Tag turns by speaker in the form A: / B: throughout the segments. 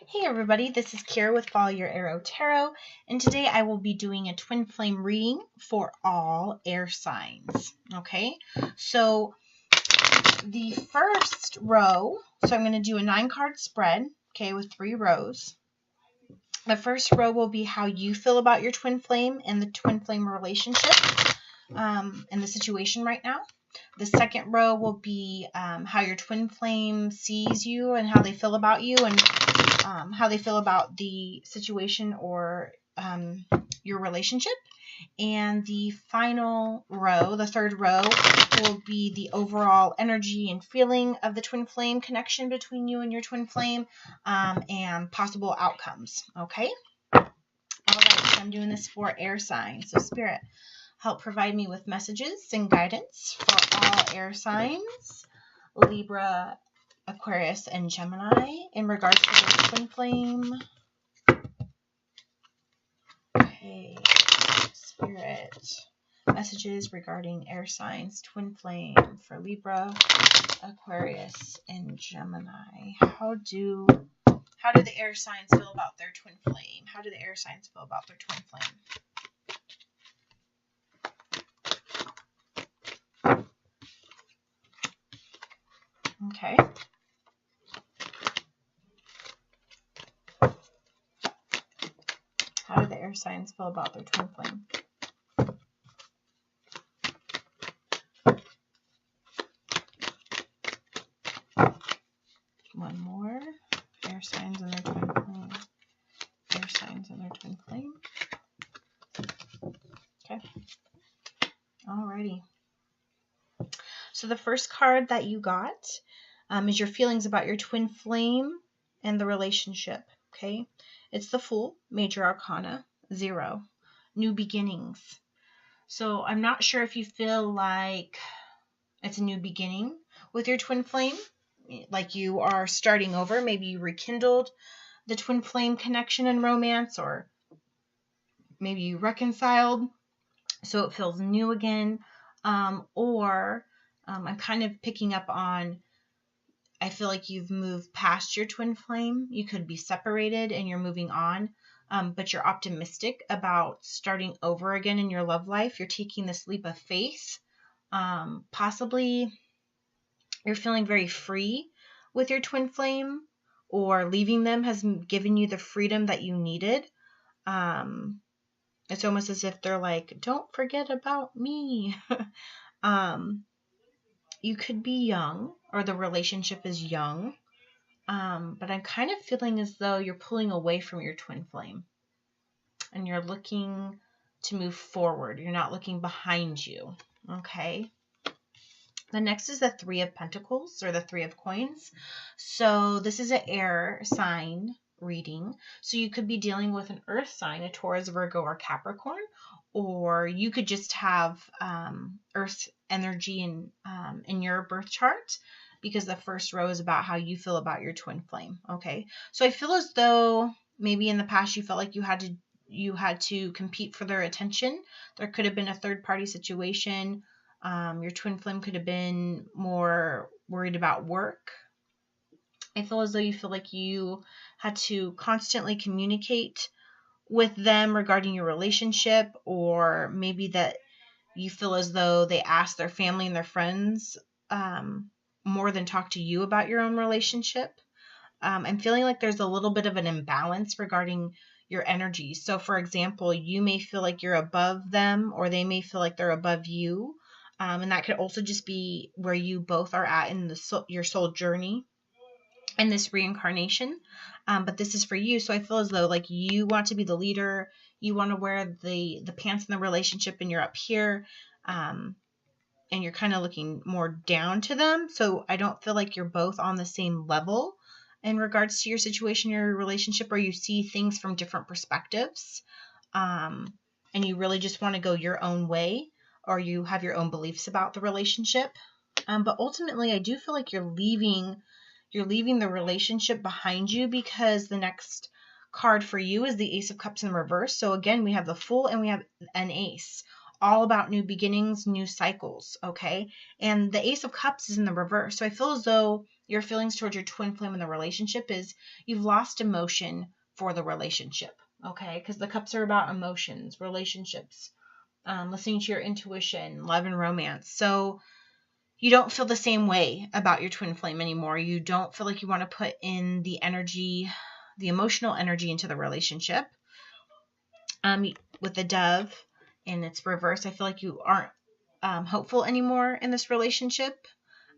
A: Hey everybody, this is Kira with Follow Your Arrow Tarot, and today I will be doing a twin flame reading for all air signs. Okay, so the first row, so I'm going to do a 9-card spread, okay, with 3 rows. The first row will be how you feel about your twin flame and the twin flame relationship and the situation right now. The second row will be how your twin flame sees you and how they feel about you and how they feel about the situation or your relationship. And the final row, the third row, will be the overall energy and feeling of the twin flame connection between you and your twin flame and possible outcomes. Okay? All right, so I'm doing this for air signs. So Spirit, help provide me with messages and guidance for all air signs, Libra, Aquarius, and Gemini in regards to the twin flame. Okay, Spirit, messages regarding air signs, twin flame for Libra, Aquarius, and Gemini. How do the air signs feel about their twin flame? How do the air signs feel about their twin flame? Okay. How do the air signs feel about their twin flame? One more. Air signs and their twin flame. Air signs and their twin flame. Okay. Alrighty. So the first card that you got is your feelings about your twin flame and the relationship. Okay. It's the Fool, Major Arcana, 0. New beginnings. So I'm not sure if you feel like it's a new beginning with your twin flame, like you are starting over. Maybe you rekindled the twin flame connection and romance, or maybe you reconciled, so it feels new again. I'm kind of picking up on, I feel like you've moved past your twin flame. You could be separated and you're moving on, but you're optimistic about starting over again in your love life. You're taking this leap of faith. Possibly you're feeling very free with your twin flame, or leaving them has given you the freedom that you needed. It's almost as if they're like, don't forget about me. You could be young, or the relationship is young, but I'm kind of feeling as though you're pulling away from your twin flame and you're looking to move forward. You're not looking behind you. Okay. The next is the 3 of Pentacles, or the 3 of Coins. So this is an air sign reading. So you could be dealing with an earth sign, a Taurus, Virgo, or Capricorn, or you could just have earth energy in your birth chart, because the first row is about how you feel about your twin flame. Okay, so I feel as though maybe in the past you felt like you had to compete for their attention. There could have been a third-party situation. Your twin flame could have been more worried about work. I feel as though you feel like you had to constantly communicate with them regarding your relationship, or maybe that you feel as though they ask their family and their friends more than talk to you about your own relationship. I'm feeling like there's a little bit of an imbalance regarding your energy. So for example, you may feel like you're above them, or they may feel like they're above you. And that could also just be where you both are at in your soul journey in this reincarnation. But this is for you. So I feel as though like you want to be the leader. You want to wear the pants in the relationship, and you're up here. And you're kind of looking more down to them. So I don't feel like you're both on the same level in regards to your situation, your relationship, or you see things from different perspectives. And you really just want to go your own way, or you have your own beliefs about the relationship. But ultimately, I do feel like you're leaving the relationship behind you, because the next card for you is the Ace of Cups in reverse. So again, we have the Fool and we have an Ace, all about new beginnings, new cycles. Okay. And the Ace of Cups is in the reverse. So I feel as though your feelings towards your twin flame in the relationship is you've lost emotion for the relationship. Okay, because the cups are about emotions, relationships, listening to your intuition, love and romance. So you don't feel the same way about your twin flame anymore. You don't feel like you want to put in the energy, the emotional energy into the relationship. With the dove in its reverse, I feel like you aren't hopeful anymore in this relationship.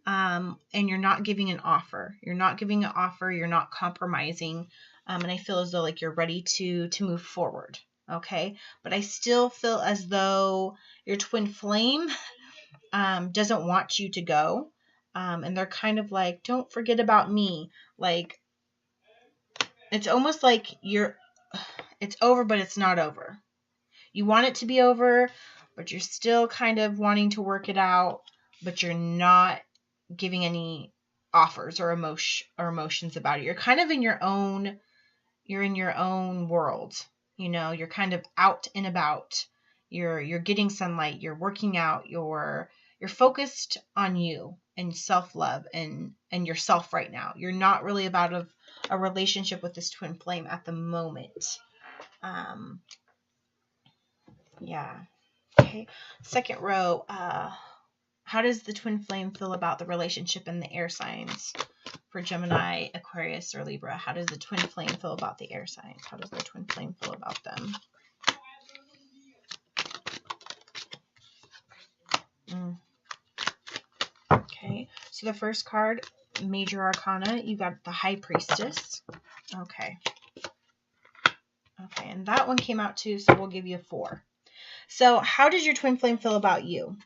A: And you're not giving an offer. You're not giving an offer. You're not compromising. And I feel as though like you're ready to move forward. Okay. But I still feel as though your twin flame doesn't want you to go. And they're kind of like, don't forget about me. Like, it's almost like it's over, but it's not over. You want it to be over, but you're still kind of wanting to work it out, but you're not giving any offers or emotions about it. You're kind of in your own world. You know, you're kind of out and about. You're getting sunlight, you're working out, you're focused on you and self-love and yourself right now. You're not really about a relationship with this twin flame at the moment. Yeah. Okay. Second row, how does the twin flame feel about the relationship in the air signs for Gemini, Aquarius, or Libra? How does the twin flame feel about the air signs? How does their twin flame feel about them? Okay, so the first card, Major Arcana, you got the High Priestess. Okay, and that one came out too, so we'll give you a 4. So how does your twin flame feel about you?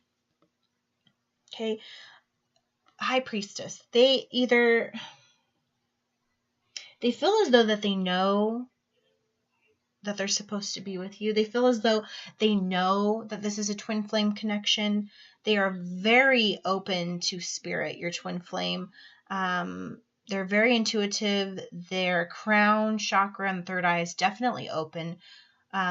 A: Okay, High Priestess. They feel as though that they know that they're supposed to be with you. They feel as though they know that this is a twin flame connection. They are very open to spirit, your twin flame. They're very intuitive. Their crown chakra and third eye is definitely open.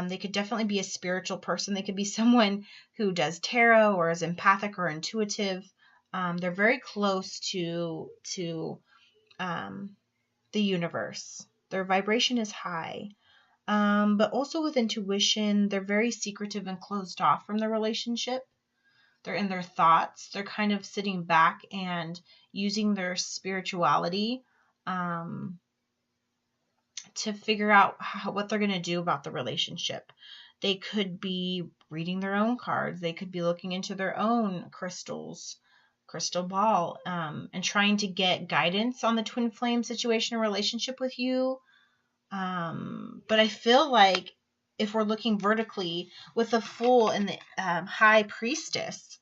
A: They could definitely be a spiritual person. They could be someone who does tarot or is empathic or intuitive. They're very close to the universe. Their vibration is high. But also with intuition, they're very secretive and closed off from the relationship. They're in their thoughts. They're kind of sitting back and using their spirituality to figure out what they're going to do about the relationship. They could be reading their own cards. They could be looking into their own crystal ball, and trying to get guidance on the twin flame situation or relationship with you. But I feel like if we're looking vertically with the Fool and the High Priestess,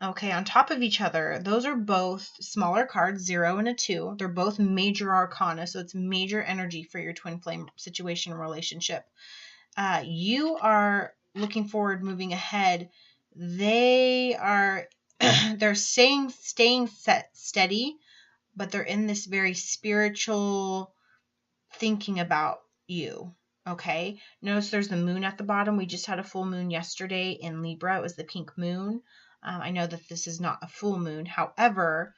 A: okay, on top of each other, those are both smaller cards, 0 and a 2. They're both major arcana, so it's major energy for your twin flame situation and relationship. You are looking forward, moving ahead. They're staying steady, but they're in this very spiritual thinking about you. Okay, notice there's the moon at the bottom. We just had a full moon yesterday in Libra. It was the pink moon. I know that this is not a full moon. However,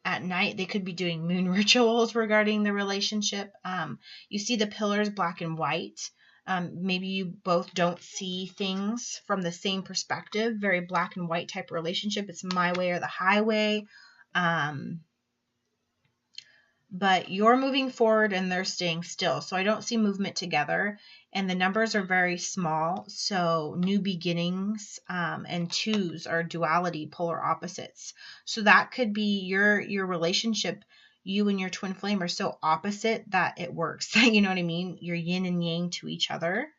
A: at night they could be doing moon rituals regarding the relationship. You see the pillars black and white. Maybe you both don't see things from the same perspective. Very black and white type relationship. It's my way or the highway. But you're moving forward and they're staying still. So I don't see movement together. And the numbers are very small. So new beginnings and 2s are duality, polar opposites. So that could be your relationship. You and your twin flame are so opposite that it works. You know what I mean? You're yin and yang to each other.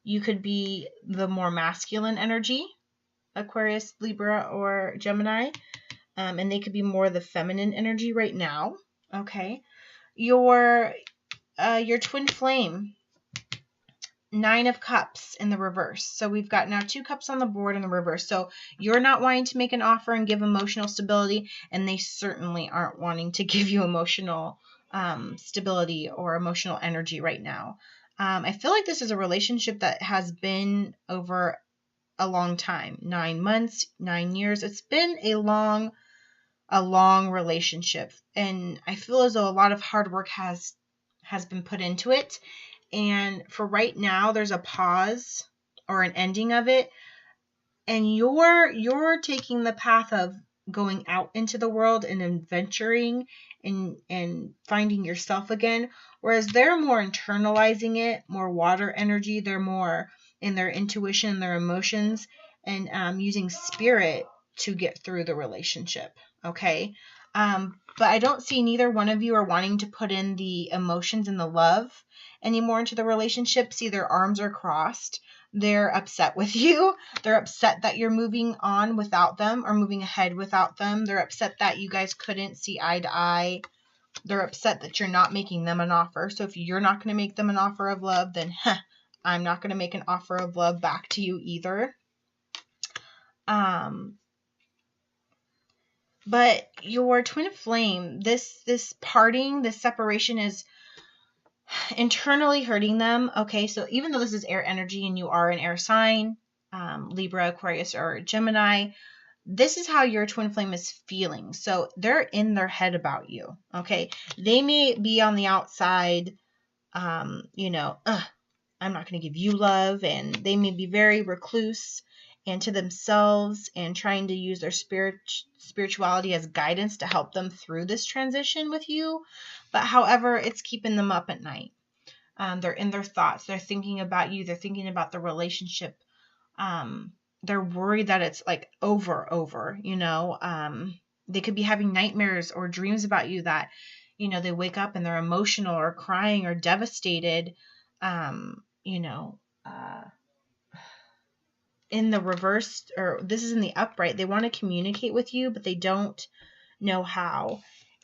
A: You could be the more masculine energy, Aquarius, Libra, or Gemini. And they could be more the feminine energy right now. Okay. Your twin flame, 9 of Cups in the reverse. So we've got now 2 cups on the board in the reverse. So you're not wanting to make an offer and give emotional stability, and they certainly aren't wanting to give you emotional stability or emotional energy right now. I feel like this is a relationship that has been over a long time. 9 months, 9 years. It's been a long relationship. And I feel as though a lot of hard work has been put into it. And for right now, there's a pause or an ending of it. And you're taking the path of going out into the world and adventuring and finding yourself again, whereas they're more internalizing it, more water energy. They're more in their intuition, their emotions, and using spirit to get through the relationship. Okay. But I don't see neither one of you are wanting to put in the emotions and the love anymore into the relationship. See, their arms are crossed. They're upset with you. They're upset that you're moving on without them or moving ahead without them. They're upset that you guys couldn't see eye to eye. They're upset that you're not making them an offer. So if you're not going to make them an offer of love, then I'm not going to make an offer of love back to you either. But your twin flame, this parting, this separation is internally hurting them. Okay, so even though this is air energy and you are an air sign, Libra, Aquarius, or Gemini, this is how your twin flame is feeling. So they're in their head about you. Okay, they may be on the outside, I'm not going to give you love, and they may be very recluse and to themselves and trying to use their spirituality as guidance to help them through this transition with you. But however, it's keeping them up at night. They're in their thoughts. They're thinking about you. They're thinking about the relationship. They're worried that it's like over, they could be having nightmares or dreams about you that, they wake up and they're emotional or crying or devastated, in the reverse, or this is in the upright. They want to communicate with you, but they don't know how.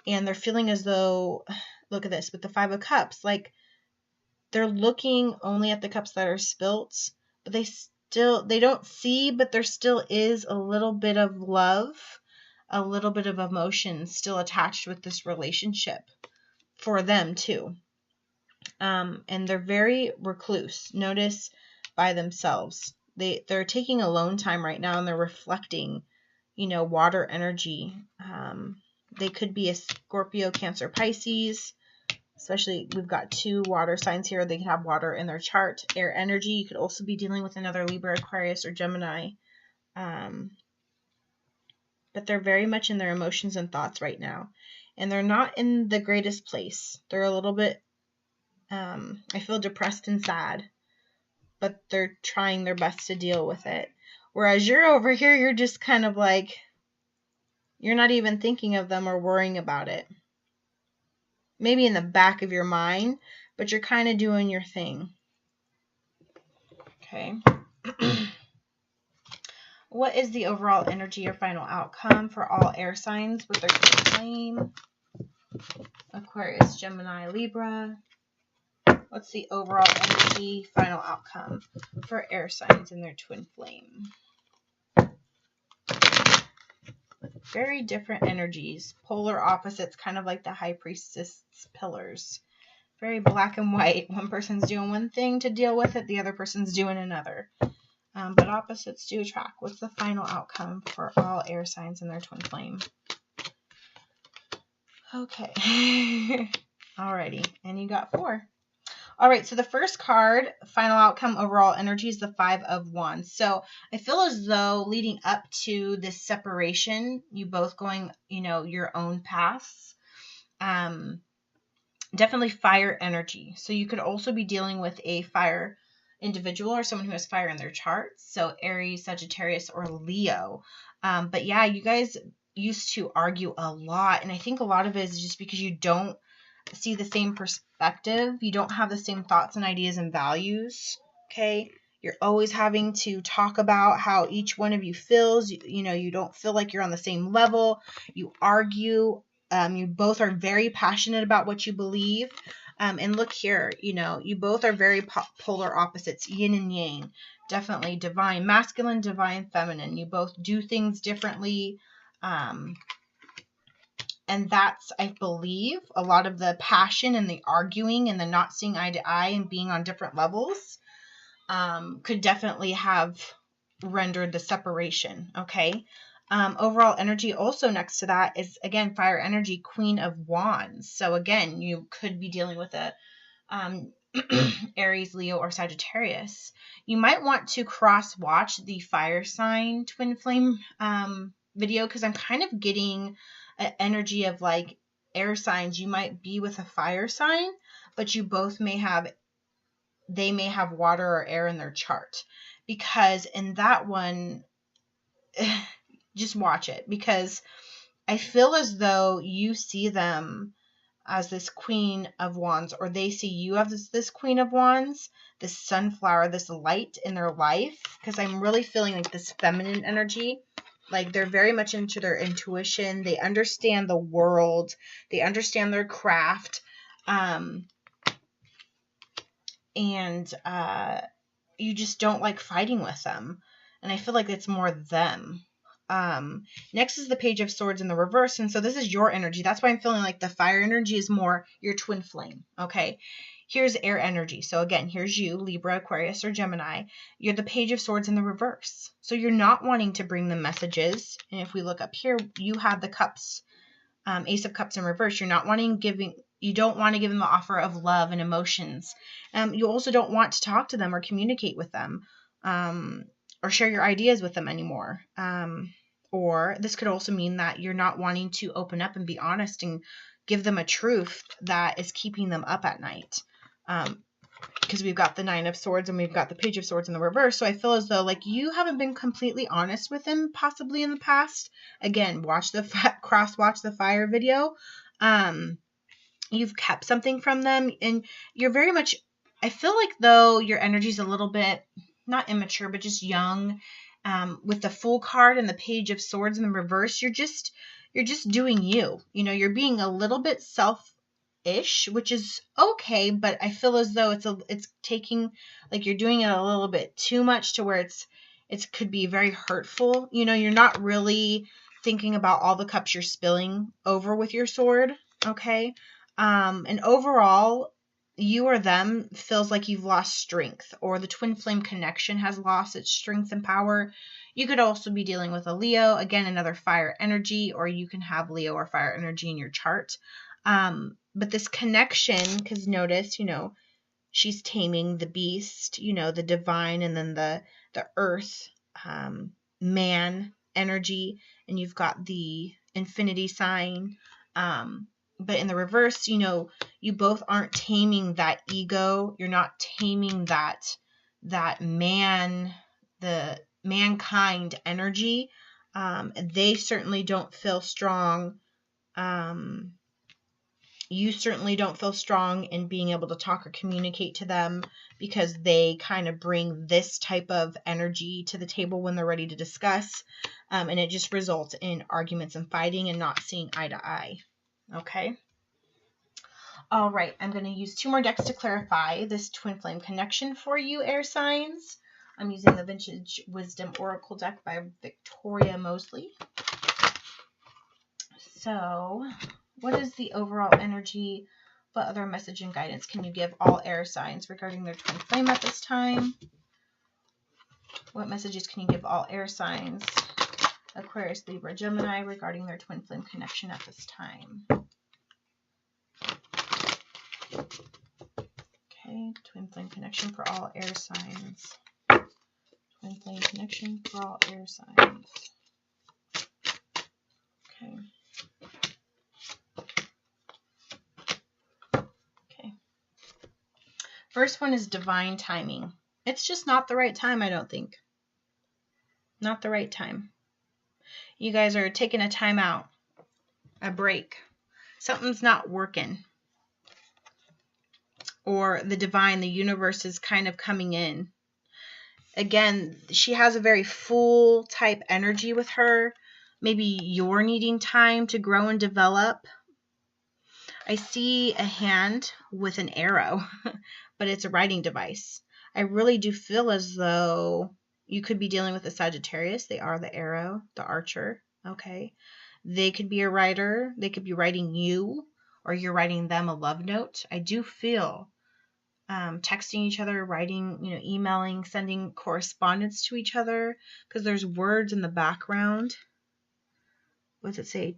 A: And they're feeling as though, look at this, with the 5 of Cups, like they're looking only at the cups that are spilt, but they don't see, but there still is a little bit of love, a little bit of emotion still attached with this relationship for them too. And they're very recluse. Notice by themselves. They're taking alone time right now, and they're reflecting, water energy. They could be a Scorpio, Cancer, Pisces, especially we've got 2 water signs here. They could have water in their chart. Air energy. You could also be dealing with another Libra, Aquarius, or Gemini. But they're very much in their emotions and thoughts right now. And they're not in the greatest place. They're a little bit, I feel, depressed and sad. But they're trying their best to deal with it. Whereas you're over here, you're just kind of like, you're not even thinking of them or worrying about it. Maybe in the back of your mind, but you're kind of doing your thing. Okay. What is the overall energy or final outcome for all air signs with their twin flame? Aquarius, Gemini, Libra. What's the overall energy final outcome for air signs and their twin flame? Very different energies. Polar opposites, kind of like the High Priestess pillars. Very black and white. One person's doing one thing to deal with it. The other person's doing another. But opposites do attract. What's the final outcome for all air signs and their twin flame? Okay. Alrighty. And you got 4. All right, so the first card, final outcome, overall energy, is the 5 of Wands. So I feel as though leading up to this separation, you both going, your own paths, definitely fire energy. So you could also be dealing with a fire individual or someone who has fire in their chart. So Aries, Sagittarius, or Leo. But yeah, you guys used to argue a lot. And I think a lot of it is just because you don't see the same perspective. You don't have the same thoughts and ideas and values. Okay. You're always having to talk about how each one of you feels. You don't feel like you're on the same level. You argue. You both are very passionate about what you believe. And look here, you both are very polar opposites, yin and yang. Definitely divine masculine, divine feminine. You both do things differently. And that's, I believe, a lot of the passion and the arguing and the not seeing eye to eye and being on different levels could definitely have, rendered the separation, okay? Overall energy also next to that is, again, fire energy, Queen of Wands. So again, you could be dealing with a Aries, Leo, or Sagittarius. You might want to cross-watch the fire sign twin flame video, because I'm kind of getting an energy of like air signs. You might be with a fire sign, but you both may have, they may have water or air in their chart, because in that one, just watch it, because I feel as though you see them as this Queen of Wands, or they see you as this Queen of Wands, this sunflower, this light in their life, because I'm really feeling like this feminine energy. Like they're very much into their intuition. They understand the world. They understand their craft. And you just don't like fighting with them. And I feel like it's more them. Next is the Page of Swords in the reverse. And so this is your energy. That's why I'm feeling like the fire energy is more your twin flame. Okay. Here's air energy. So again, here's you, Libra, Aquarius, or Gemini. You're the Page of Swords in the reverse. So you're not wanting to bring them messages. And if we look up here, you have the cups, Ace of Cups in reverse. You're not wanting you don't want to give them the offer of love and emotions. You also don't want to talk to them or communicate with them, or share your ideas with them anymore. Or this could also mean that you're not wanting to open up and be honest and give them a truth that is keeping them up at night. Because we've got the Nine of Swords and we've got the Page of Swords in the reverse. So I feel as though like you haven't been completely honest with them possibly in the past. Again, watch the cross-watch the fire video. You've kept something from them, and you're very much, I feel like though your energy's a little bit, not immature, but just young. With the Fool card and the Page of Swords in the reverse, you're just doing you. You know, you're being a little bit selfish, which is okay, but I feel as though it's taking, like you're doing it a little bit too much to where it could be very hurtful. You know, you're not really thinking about all the cups you're spilling over with your sword, okay? And overall, you or them feels like you've lost strength, or the twin flame connection has lost its strength and power. You could also be dealing with a Leo, again, another fire energy, or you can have Leo or fire energy in your chart. But this connection, because notice, you know, she's taming the beast, you know, the divine, and then the earth, man energy, and you've got the infinity sign. But in the reverse, you know, you both aren't taming that ego. You're not taming that man, the mankind energy. They certainly don't feel strong. You certainly don't feel strong in being able to talk or communicate to them, because they kind of bring this type of energy to the table when they're ready to discuss. And it just results in arguments and fighting and not seeing eye to eye. Okay. All right. I'm going to use 2 more decks to clarify this twin flame connection for you, air signs. I'm using the Vintage Wisdom Oracle deck by Victoria Moseley. So, what is the overall energy? What other message and guidance can you give all air signs regarding their twin flame at this time? What messages can you give all air signs, Aquarius, Libra, Gemini, regarding their twin flame connection at this time? Okay, twin flame connection for all air signs. Twin flame connection for all air signs. Okay. Okay. First one is divine timing. It's just not the right time, I don't think. Not the right time. You guys are taking a time out, a break. Something's not working. Or the divine, the universe is kind of coming in. Again, she has a very full type energy with her. Maybe you're needing time to grow and develop. I see a hand with an arrow, but it's a writing device. I really do feel as though you could be dealing with a Sagittarius. They are the arrow, the archer. Okay. They could be a writer. They could be writing you, or you're writing them a love note. I do feel texting each other, writing, emailing, sending correspondence to each other, because there's words in the background. What does it say?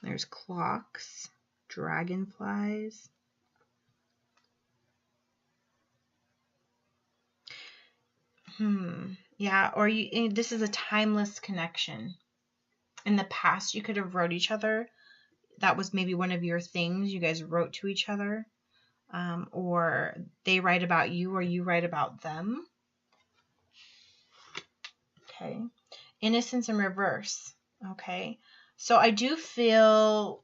A: There's clocks, dragonflies. Yeah, or this is a timeless connection. In the past, you could have wrote each other. That was maybe one of your things. You guys wrote to each other. Or they write about you or you write about them. Okay. Innocence in reverse. Okay. So I do feel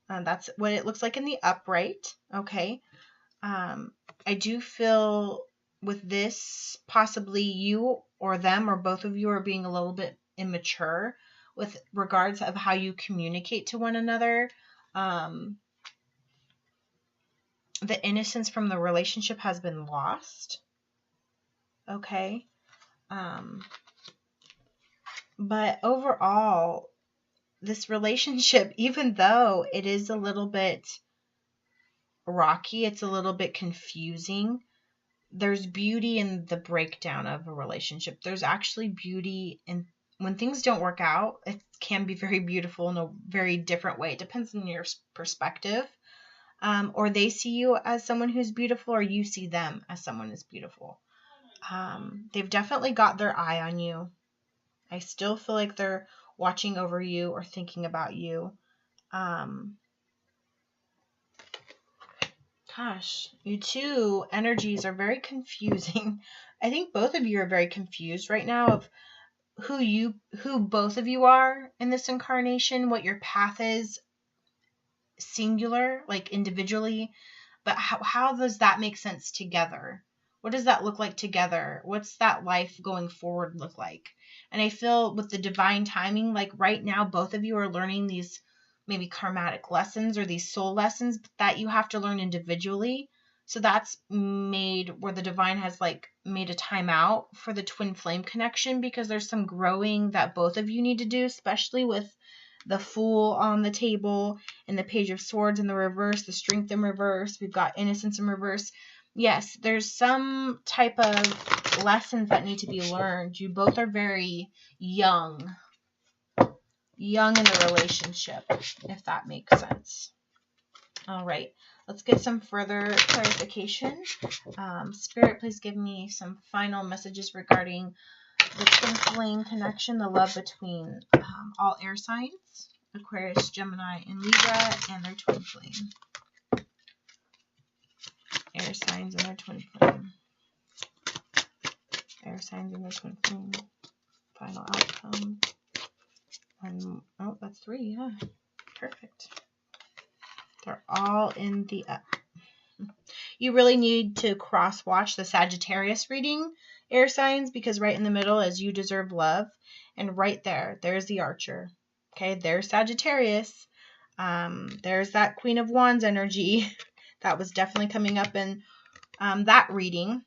A: that's what it looks like in the upright. Okay. I do feel with this, possibly you or them or both of you are being a little bit immature with regards of how you communicate to one another. The innocence from the relationship has been lost. Okay. But overall, this relationship, even though it is a little bit rocky, it's a little bit confusing, there's beauty in the breakdown of a relationship. There's actually beauty in when things don't work out. It can be very beautiful in a very different way. It depends on your perspective. Or they see you as someone who's beautiful, or you see them as someone who's beautiful. They've definitely got their eye on you. I still feel like they're watching over you or thinking about you. Gosh, you two energies are very confusing. I think both of you are very confused right now of who both of you are in this incarnation, what your path is singular, like individually, but how does that make sense together? What does that look like together? What's that life going forward look like? And I feel with the divine timing, like right now, both of you are learning these maybe karmatic lessons or these soul lessons that you have to learn individually. So that's made where the divine has like made a time out for the twin flame connection, because there's some growing that both of you need to do, especially with the Fool on the table and the Page of Swords in the reverse, the Strength in reverse. We've got Innocence in reverse. Yes, there's some type of lessons that need to be learned. You both are very young in the relationship, if that makes sense. All right, let's get some further clarification. Spirit, please give me some final messages regarding the twin flame connection, the love between all air signs, Aquarius, Gemini, and Libra, and their twin flame. Air signs and their twin flame. Air signs and their twin flame. Final outcome. And, oh, that's 3, yeah. Perfect. They're all in the up. You really need to cross-watch the Sagittarius reading, air signs, because right in the middle is you deserve love. And right there's the Archer. Okay, there's Sagittarius. There's that Queen of Wands energy. That was definitely coming up in that reading.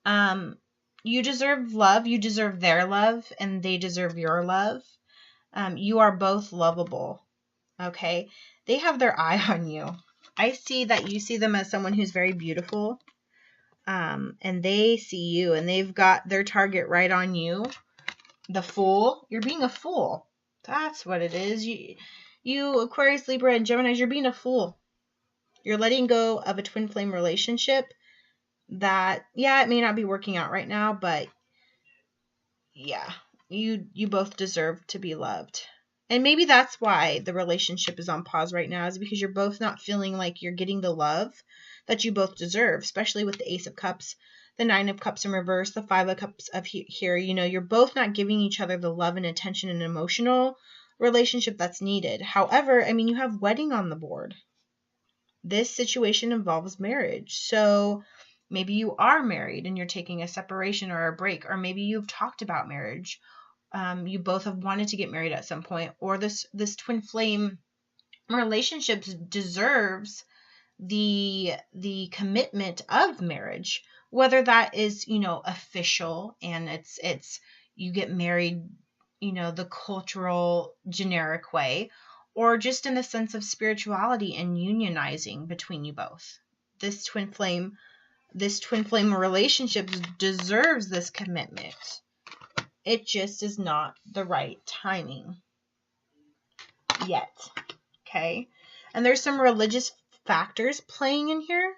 A: You deserve love. You deserve their love, and they deserve your love. You are both lovable. Okay, they have their eye on you. I see that you see them as someone who's very beautiful, and they see you, and they've got their target right on you. The Fool. You're being a fool. That's what it is. You Aquarius, Libra, and Gemini, you're being a fool. You're letting go of a twin flame relationship that, yeah, it may not be working out right now, but yeah, you both deserve to be loved. And maybe that's why the relationship is on pause right now, is because you're both not feeling like you're getting the love that you both deserve, especially with the Ace of Cups, the Nine of Cups in reverse, the Five of Cups up here. You know, you're both not giving each other the love and attention and emotional relationship that's needed. However, I mean, you have wedding on the board. This situation involves marriage. So maybe you are married and you're taking a separation or a break, or maybe you've talked about marriage. You both have wanted to get married at some point, or this twin flame relationship deserves the commitment of marriage, whether that is, you know, official and it's you get married, you know, the cultural generic way, or just in the sense of spirituality and unionizing between you both. This twin flame relationship deserves this commitment. It just is not the right timing yet. Okay? And there's some religious factors playing in here,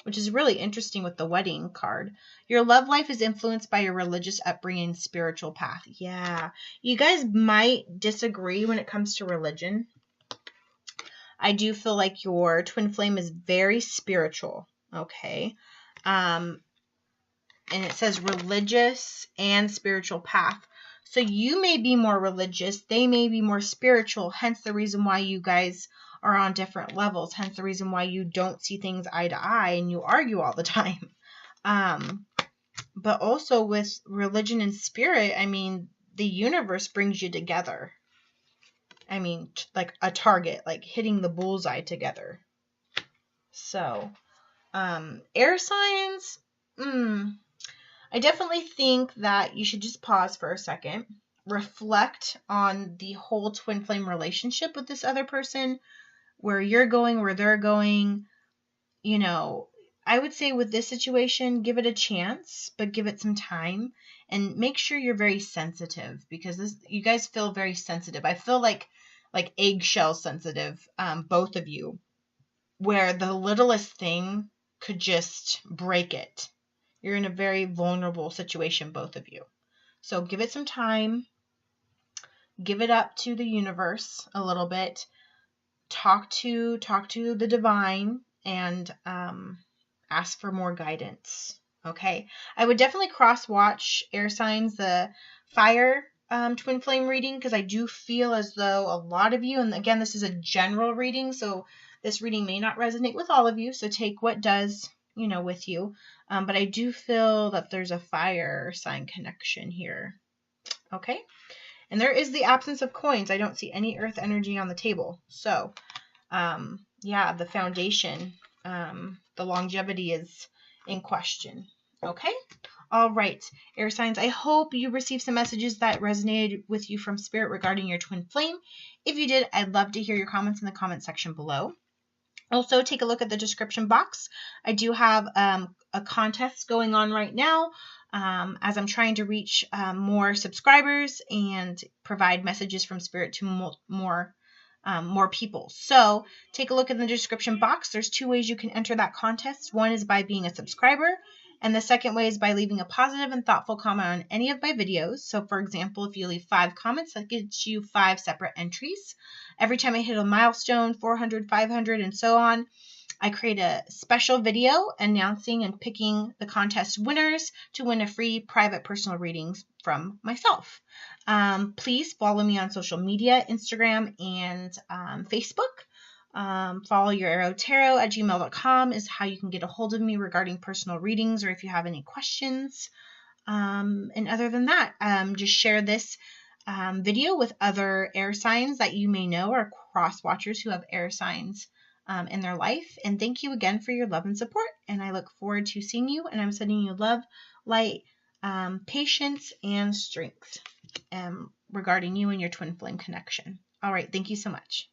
A: which is really interesting with the wedding card. Your love life is influenced by your religious upbringing and spiritual path. Yeah. You guys might disagree when it comes to religion. I do feel like your twin flame is very spiritual. Okay? And it says religious and spiritual path. So you may be more religious, they may be more spiritual, hence the reason why you guys are on different levels, hence the reason why you don't see things eye to eye and you argue all the time. But also with religion and spirit, I mean, the universe brings you together. I mean, like a target, like hitting the bullseye together. So, air signs, I definitely think that you should just pause for a second, reflect on the whole twin flame relationship with this other person, where you're going, where they're going. You know, I would say with this situation, give it a chance, but give it some time and make sure you're very sensitive, because you guys feel very sensitive. I feel like eggshell sensitive, both of you, where the littlest thing could just break it. You're in a very vulnerable situation, both of you. So give it some time. Give it up to the universe a little bit. Talk to the divine and ask for more guidance. Okay. I would definitely cross-watch air signs, the fire twin flame reading, because I do feel as though a lot of you, and again, this is a general reading, so this reading may not resonate with all of you, so take what does, with you. But I do feel that there's a fire sign connection here. Okay. And there is the absence of coins. I don't see any earth energy on the table. So, yeah, the foundation, the longevity is in question. Okay. All right, air signs, I hope you received some messages that resonated with you from spirit regarding your twin flame. If you did, I'd love to hear your comments in the comment section below. Also, take a look at the description box. I do have a contest going on right now as I'm trying to reach more subscribers and provide messages from spirit to more people. So take a look in the description box. There's 2 ways you can enter that contest. One is by being a subscriber, and the second way is by leaving a positive and thoughtful comment on any of my videos. So for example, if you leave 5 comments, that gets you 5 separate entries. Every time I hit a milestone, 400, 500, and so on, I create a special video announcing and picking the contest winners to win a free private personal reading from myself. Please follow me on social media, Instagram and Facebook. FollowYourArrowTarot@gmail.com is how you can get a hold of me regarding personal readings or if you have any questions. And other than that, just share this video with other air signs that you may know or cross-watchers who have air signs in their life. And thank you again for your love and support. And I look forward to seeing you. And I'm sending you love, light, patience, and strength regarding you and your twin flame connection. All right. Thank you so much.